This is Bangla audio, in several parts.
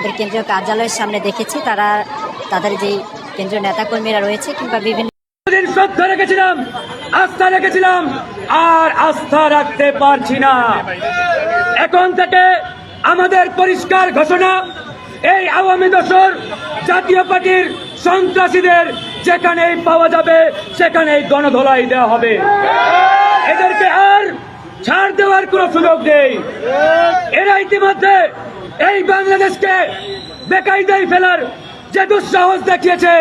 আমাদের কেন্দ্রীয় কার্যালয়ের সামনে দেখেছি তারা তাদের যে কেন্দ্রীয় নেতাকর্মীরা রয়েছে কিংবা বিভিন্ন শ্রদ্ধা রেখেছিলাম, আস্থা রেখেছিলাম, আর আস্থা রাখতে পারছি না। এখন থেকে আমাদের পরিষ্কার ঘোষণা, এই আওয়ামী দোসর জাতীয় পার্টির সন্ত্রাসীদের যেখানেই পাওয়া যাবে সেখানেই গণধোলাই দেওয়া হবে। এদেরকে আর ছাড় দেওয়ার কোন সুযোগ নেই। এরা ইতিমধ্যে এই বাংলাদেশকে বেকায়দায় ফেলার যে দুঃসাহস দেখিয়েছে,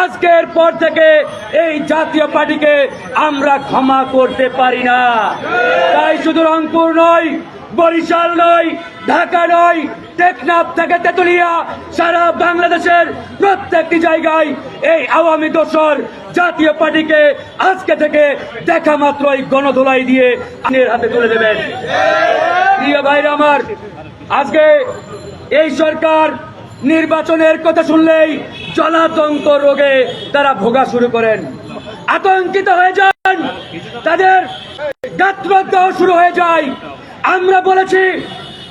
আজকের পর থেকে এই জাতীয় পার্টিকে আমরা ক্ষমা করতে পারি না। তাই শুধু রংপুর নয়, বরিশাল নয়, ঢাকা নয়, টেকনাফ থেকে তেতুলিয়া, সারা বাংলাদেশের প্রত্যেকটি জায়গায় এই আওয়ামী দোসর জাতীয় পার্টিকে আজকে থেকে দেখা মাত্রই গণধোলাই দিয়ে আইনের হাতে তুলে দেবেন। প্রিয় ভাইরা আমার, আজকে এই সরকার নির্বাচনের কথা শুনলেই জলাতঙ্ক রোগে তারা ভোগা শুরু করেন, আতঙ্কিত হয়ে যান, তাদের গাত্রদাহ শুরু হয়ে যায়। আমরা বলেছি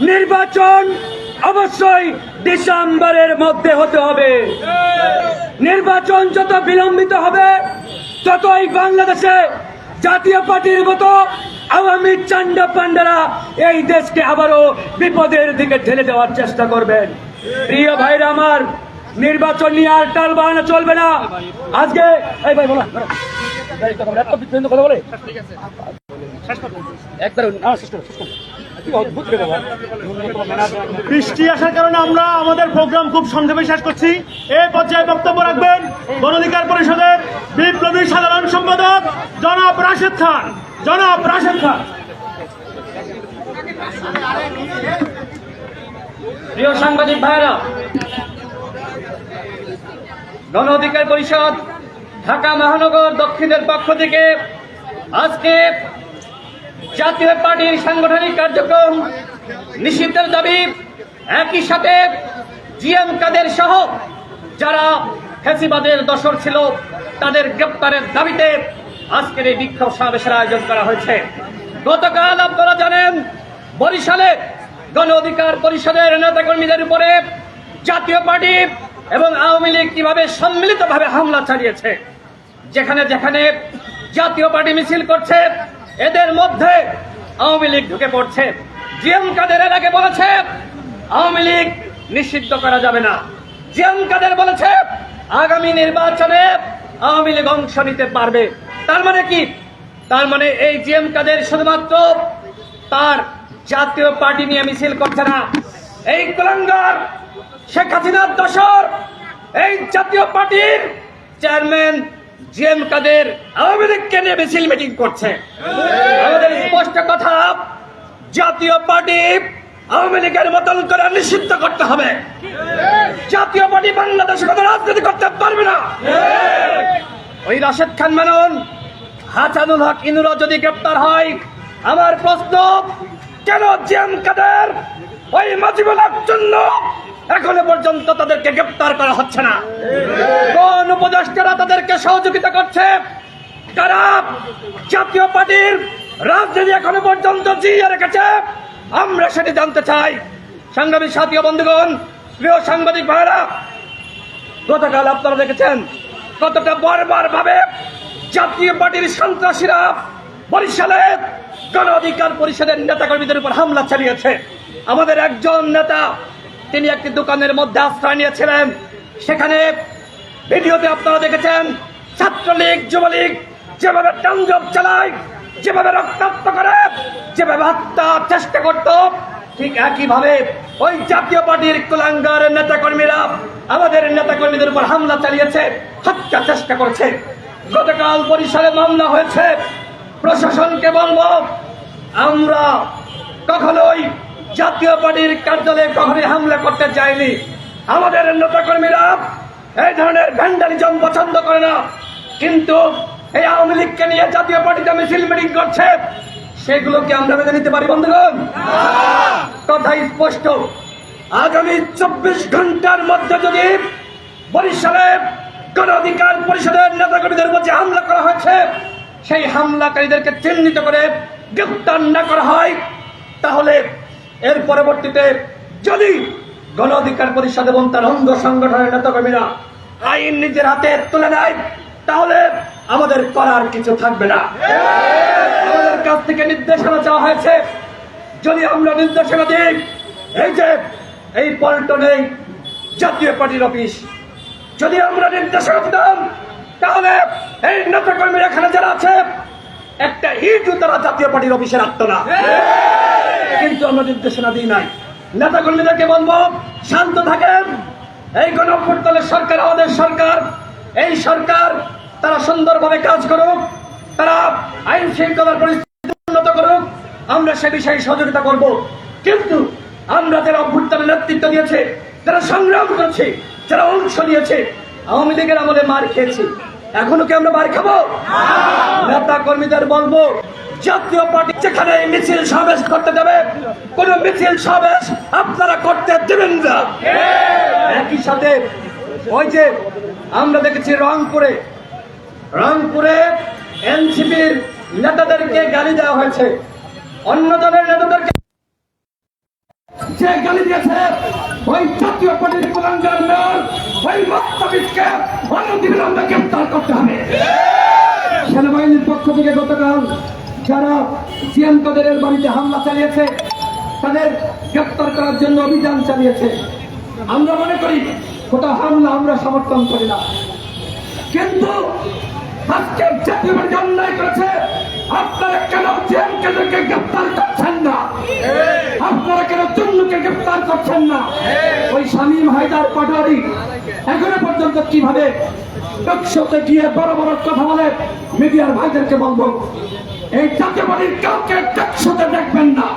নির্বাচন অবশ্যই ডিসেম্বরের মধ্যে হতে হবে। নির্বাচন যত বিলম্বিত হবে ততই বাংলাদেশে জাতীয় পার্টির মতো আওয়ামী চান্ডা পান্ডারা এই দেশকে আবারও বিপদের দিকে ঠেলে দেওয়ার চেষ্টা করবেন। প্রিয় ভাইরা আমার, নির্বাচন নিয়ে আর টাল বাহানা চলবে না। আজকে এই ভাই বলো কথা বলে বৃষ্টি আসার কারণে আমরা আমাদের প্রোগ্রাম খুব সংক্ষেপে শেষ করছি। এই পর্যায়ে বক্তব্য রাখবেন গণ অধিকার পরিষদের বিপ্লবী সাধারণ সম্পাদক জনাব রাশেদ খান। জনাব রাশেদ খান। প্রিয় সাংবাদিক ভাইরা, গণ অধিকার পরিষদ ঢাকা মহানগর দক্ষিণের পক্ষ থেকে আজকে জাতীয় পার্টির সাংগঠনিক কার্যক্রম নিষিদ্ধের দাবি, একই সাথে জিএম কাদের সহ যারা ফ্যাসিবাদের দোসর ছিল তাদের গ্রেপ্তারের দাবিতে আজকের এই বিক্ষোভ সমাবেশের আয়োজন করা হয়েছে। গতকাল আপনারা জানেন বরিশালে গণ অধিকার পরিষদের নেতাকর্মীদের উপরে জাতীয় পার্টি এবং আওয়ামী লীগ কিভাবে সম্মিলিতভাবে হামলা চালিয়েছে। যেখানে যেখানে জাতীয় পার্টি মিছিল করছে এদের মধ্যে আওয়ামী লীগ ঢুকে পড়ছে। জিএম কাদের এর আগে বলেছে আওয়ামী লীগ নিষিদ্ধ করা যাবে না। জিএম কাদের বলেছে আগামী নির্বাচনে আওয়ামী লীগ অংশ নিতে পারবে। তার মানে কি? তার মানে এই জিএম কাদের শুধুমাত্র তার জাতীয় পার্টি নিয়ে মিছিল করছে না, এই কুলাঙ্গার শেখ হাসিনার দোসর এই জাতীয় পার্টির চেয়ারম্যান জিএম কাদের আওয়ামী লীগকে নিয়ে মিছিল মিটিং করছে। আমাদের স্পষ্ট কথা, জাতীয় পার্টি আওয়ামী লীগের মতন করে নিষিদ্ধ করতে হবে। জাতীয় পার্টি বাংলাদেশে কোনো রাজনীতি করতে পারবে না। ওই রাশেদ খান মেনন, হাসানুল হক ইনুরা যদি গ্রেপ্তার হয়, আমার প্রশ্ন, কেন জিএম কাদের ওই মাজিবুল হক জন্য এখনো পর্যন্ত তাদেরকে গ্রেপ্তার করা হচ্ছে না? কোন উপদেষ্টারা তাদেরকে সহযোগিতা করছে? কারা জাতীয় পার্টির রাজনীতি এখনো পর্যন্ত জিইয়ে রেখেছে? আমরা সেটি জানতে চাই। সংগ্রামী সাথী ও বন্ধুগণ, প্রিয় সাংবাদিক ভাইরা, গতকাল আপনারা দেখেছেন কতটা বারবার ভাবে জাতীয় পার্টির সন্ত্রাসীরা বরিশালে গণ অধিকার পরিষদের নেতাকর্মীদের উপর হামলা চালিয়েছে। আমাদের একজন নেতা, তিনি একটি দোকানের মধ্যে আশ্রয় নিয়েছিলেন। সেখানে ভিডিওতে আপনারা দেখেছেন ছাত্রলীগ যুবলীগ যেভাবে তাণ্ডব চালায়, যেভাবে রক্তাক্ত করে, যেভাবে হত্যার চেষ্টা করত, ঠিক একইভাবে ওই জাতীয় পার্টির কুলাঙ্গার নেতাকর্মীরা আমাদের নেতাকর্মীদের উপর হামলা চালিয়েছে, হত্যার চেষ্টা করেছে। গতকাল বরিশালে মামলা হয়েছে। প্রশাসনকে বলবো, আমরা কখনোই জাতীয় পার্টির কার্যালয়ে কখনোই হামলা করতে চাইনি। আমাদের নেতাকর্মীরা এই ধরনের ভ্যান্ডালিজম পছন্দ করে না, কিন্তু এই আওয়ামী লীগকে নিয়ে জাতীয় পার্টিতে মিছিল মিটিং করছে, সেগুলোকে আমরা মেনে নিতে পারি বন্ধুগণ? কথা স্পষ্ট, আগামী 24 ঘন্টার মধ্যে যদি বরিশালে গণ অধিকার পরিষদের নেতাকর্মীদের উপর যে হামলা করা হয়েছে সেই হামলাকারীদেরকে চিহ্নিত করে গ্রেফতার না করা হয়, তাহলে এর পরবর্তীতে যদি গণ অধিকার পরিষদ এবং তার অঙ্গ সংগঠনের নেতাকর্মীরা আইন নিজের হাতে তুলে নেয়, তাহলে আমাদের করার কিছু থাকবে না। আমাদের কাছ থেকে নির্দেশনা চাওয়া হয়েছে, যদি আমরা নির্দেশনা দিই, এই যে এই পল্টনে জাতীয় পার্টির অফিস, যদি আমরা নির্দেশনা দিতাম, তাহলে এই নেতাকর্মীরা এখানে যারা আছে একটা ইটও তারা জাতীয় পার্টির অফিসে রাখতো না। কিন্তু আমরা নির্দেশনা দিই নাই। নেতাকর্মীদেরকে বলবো, শান্ত থাকেন। এই গণঅভ্যুত্থানের সরকার আমাদের সরকার, এই সরকার তারা সুন্দরভাবে কাজ করুক, তারা আইন শৃঙ্খলার পরিস্থিতি উন্নত করুক, আমরা সে বিষয়ে সহযোগিতা করব। কিন্তু আমরা যারা অভ্যুত্থানের নেতৃত্ব দিয়েছে, যারা সংগ্রাম করেছে, যারা অংশ নিয়েছে, আওয়ামী লীগের আমলে মার খেয়েছি, এখনো কি আমরা মার খাবো? নেতা কর্মীদের বলবো, জাতীয় পার্টি যেখানে মিছিল সমাবেশ করতে দেবে, কোন মিছিল সমাবেশ আপনারা করতে দেবেন না। একই সাথে ওই যে আমরা দেখেছি রংপুরে এনসিপির নেতাদেরকে গালি দেওয়া হয়েছে, অন্য দলের নেতাদেরকে যে গালি দিয়েছে, ওই জাতীয় পার্টির কুলাঙ্গার মেয়র, ওই মুস্তাফিজকে অনতিবিলম্বে গ্রেফতার করতে হবে। সেনাবাহিনীর পক্ষ থেকে গতকাল যারা সিএম কাদেরের বাড়িতে হামলা চালিয়েছে, তাদের গ্রেফতার করার জন্য অভিযান চালিয়েছে। আমরা মনে করি কোথাও হামলা আমরা সমর্থন করি না, কিন্তু আজকে জাতীয় পার্টি অন্যায় করেছে। আপনারা কেন সিএম কাদেরকে গ্রেফতার করছেন না? আপনারা কেন চন্নুকে গ্রেফতার করছেন না? ওই শামীম হায়দার পাটোয়ারি এখনো পর্যন্ত কিভাবে টকশোতে গিয়ে বড় বড় কথা বলে, মিডিয়ার ভাইদেরকে বলবো, এই জাতীয় পার্টির কাউকে টকশোতে দেখবেন না।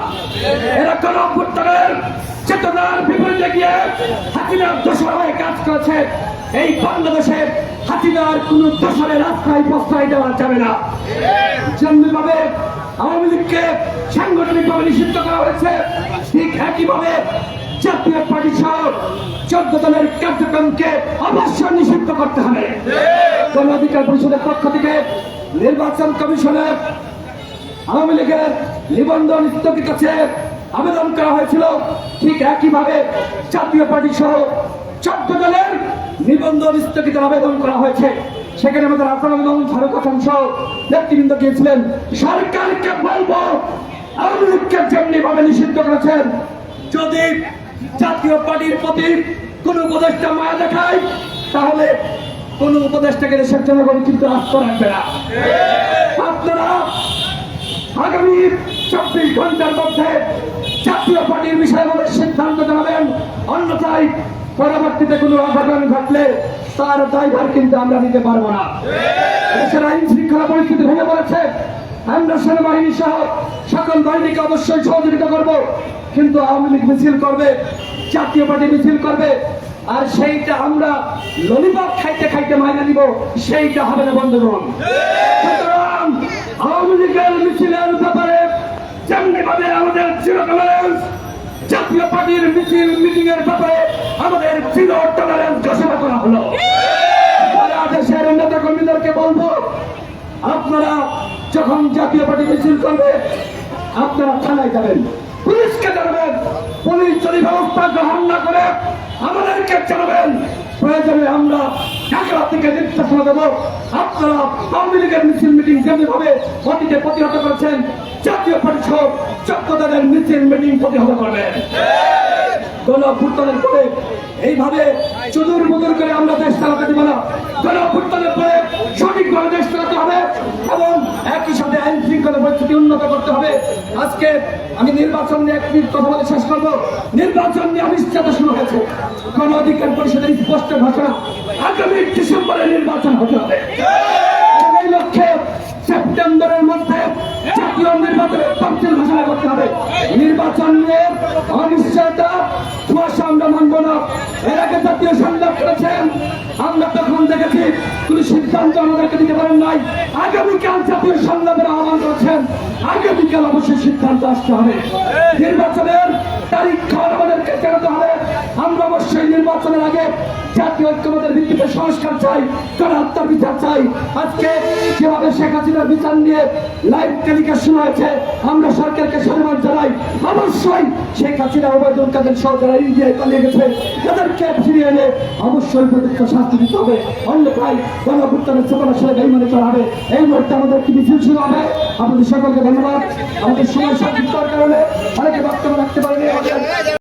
এরা কোন অভ্যুত্থানের চেতনার বিপরীতে গিয়ে হাসিনার দোষর হয়ে কাজ করেছে। এই বাংলাদেশে হাসিনার কোন দোষরের রাস্তায় প্রশ্রয় দেওয়া যাবে না। যেমনিভাবে আওয়ামী লীগকে সাংগঠনিকভাবে নিষিদ্ধ করা হয়েছে, ঠিক একইভাবে জাতীয় পার্টি সহ 14 দলের কার্যক্রমকে অবশ্যই নিষিদ্ধ করতে হবে। গণ অধিকার পরিষদের পক্ষ থেকে নির্বাচন কমিশনের আওয়ামী লীগের নিবন্ধন স্থগিত কাছে আবেদন করা হয়েছিল, ঠিক একইভাবে জাতীয় পার্টি সহ 14 দলের নিবন্ধন স্থগিতের আবেদন করা হয়েছে। সেখানে আমাদের আসাম এবং ফারুক হাসান সহ নেতৃবৃন্দ গিয়েছিলেন। সরকারকে বলবো, আওয়ামী লীগকে যেমনি ভাবে নিষিদ্ধ করেছেন, যদি জাতীয় পার্টির প্রতি কোন উপদেষ্টা মায়া দেখায়, তাহলে কোন উপদেষ্টাকে দেশের জনগণ কিন্তু আস্থা রাখবে না। আপনারা আগামী 24 ঘন্টার মধ্যে জাতীয় পার্টির বিষয়ে আমাদের সিদ্ধান্ত জানাবেন, অন্যথায় পরবর্তীতে কোনো অঘটন ঘটলে তার দায়ভার কিন্তু আমরা নিতে পারবো না। দেশের আইন শৃঙ্খলা পরিস্থিতি ভেঙে পড়েছে, আমরা সেনাবাহিনী সহ সকল বাহিনীকে অবশ্যই সহযোগিতা করব, কিন্তু আওয়ামী লীগ মিছিল করবে, জাতীয় পার্টি মিছিল করবে, আর সেইটা আমরা ললিপপ খাইতে খাইতে মাইনে নিব, সেইটা হবে না বন্ধুগণ। সুতরাং আওয়ামী লীগের মিছিলের ব্যাপারে যেমনি ভাবে আমাদের জিরো টলারেন্স, জাতীয় পার্টির মিছিল মিটিং এর ব্যাপারে আমাদের জিরো টলারেন্স ঘোষণা করা হলো। সারা দেশের নেতা কর্মীদেরকে বলবো, আপনারা যখন জাতীয় পার্টি মিছিল করবে, আপনারা থানায় যাবেন, পুলিশকে জানাবেন। পুলিশ যদি ব্যবস্থা গ্রহণ না করে আমাদেরকে জানাবেন, প্রয়োজনে আমরা ঢাকা থেকে নির্দেশনা দেব। আপনারা আওয়ামী লীগের মিছিল মিটিং যেভাবে অতীতে প্রতিহত করেছেন, জাতীয় পরিষদ 14 দলের মিছিল মিটিং প্রতিহত করবেন। গণঅভ্যুত্থানের পরে এইভাবে চুদুর বুদুর করে আমরা দেশ চালাতে দিব না। গণঅভ্যুত্থানের পরে সঠিকভাবে দেশ চালাতে হবে এবং একই সাথে আইন শৃঙ্খলা পরিস্থিতি উন্নত করতে হবে। আজকে আমি নির্বাচন নিয়ে একটি কথা বলে শেষ করবো। নির্বাচন নিয়ে অনিশ্চয়তা শুরু হয়েছে। গণ অধিকার পরিষদের স্পষ্ট ঘোষণা, আগামী ডিসেম্বরে নির্বাচন হতে হবে। এই লক্ষ্যে সেপ্টেম্বরের মধ্যে জাতীয় নির্বাচনের তফসিল ঘোষণা করতে হবে। নির্বাচন নিয়ে অনিশ্চয়তা কুয়াশা আমরা মানব না। এর আগে জাতীয় সংলাপ করেছেন, আমরা তখন দেখেছি কোন সিদ্ধান্ত আমাদেরকে দিতে পারেন নাই। আগামীকাল জাতীয় সংলাপের আহ্বান করেছেন, আগামীকাল অবশ্যই সিদ্ধান্ত আসতে হবে। নির্বাচনের তারিখ খান আমাদেরকে জানাতে হবে। আমরা অবশ্যই নির্বাচনের আগে জাতীয় ঐক্যমতের ভিত্তিতে সংস্কার চাই, গণহত্যার বিচার চাই। আজকে যেভাবে শেখ হাসিনার বিচার নিয়ে লাইভ টেলিকাস্ট শুরু হয়েছে, আমরা সরকারকে সম্মান জানাই। অবশ্যই শেখ হাসিনা ওবায়দুল কাদের সহ যারা ইন্ডিয়ায় পালিয়ে গেছে তাদেরকে ফিরিয়ে এনে অবশ্যই উপযুক্ত শাস্তি দিতে হবে। অন্যথায় গণভুত্থানের চেতনা ছেলে বেইমানি করা হবে। এই মুহূর্তে আমাদের কি মিছিল শুরু হবে। আপনাদের সকলকে ধন্যবাদ। আমাদের সময় সংক্ষিপ্ত কারণে অনেকে বক্তব্য